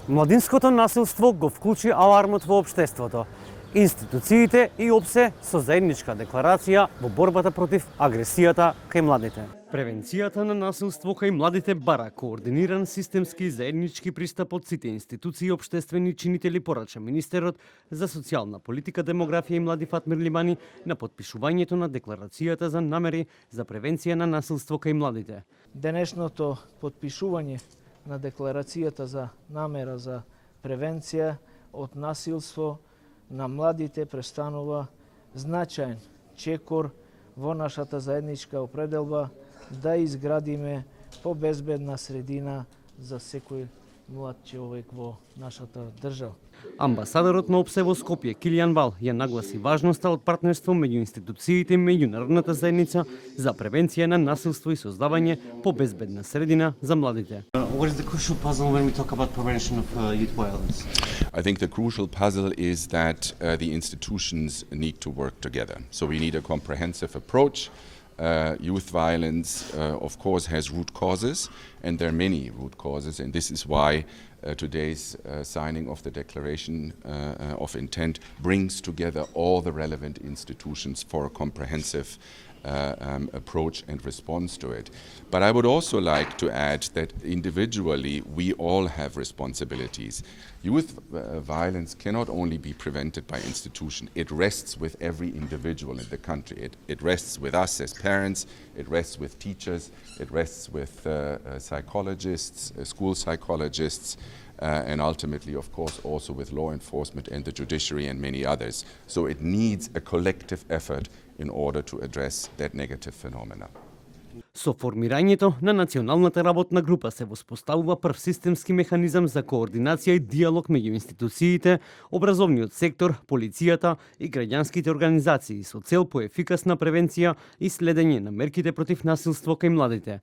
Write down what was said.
Младинското насилство го вклучи алармот во општеството, институциите и ОПСЕ со заедничка декларација во борбата против агресијата кај младите. Превенцијата на насилство кај младите бара координиран системски заеднички пристап од сите институции и општествени чинители, порача министерот за социјална политика, демографија и млади Фатмир Лимани на потпишувањето на декларацијата за намери за превенција на насилство кај младите. Денешното потпишување на декларацијата за намера за превенција од насилство на младите престанува значаен чекор во нашата заедничка определба да изградиме побезбедна средина за секој млад човек во нашата држава. Амбасадорот на ОПСЕ во Скопје Килијан Вал ја нагласи важноста од партнерство меѓу институциите и меѓународната заедница за превенција на насилство и создавање побезбедна средина за младите. What is the crucial puzzle when we talk about prevention of youth violence? I think the crucial puzzle is that the institutions need to work together. So we need a comprehensive approach. Youth violence, of course, has root causes, and there are many root causes, and this is why today's signing of the Declaration of Intent brings together all the relevant institutions for a comprehensive approach and response to it. But I would also like to add that individually we all have responsibilities. Youth violence cannot only be prevented by institutions. It rests with every individual in the country. It rests with us as parents, it rests with teachers, it rests with psychologists, school psychologists, and ultimately, of course, also with law enforcement and the judiciary and many others. So it needs a collective effort in order to address that negative phenomena. Со формирањето на националната работна група се воспоставува прв системски механизам за координација и диалог меѓу институциите, образовниот сектор, полицијата и граѓанските организации со цел поефикасна превенција и следење на мерките против насилство кај младите.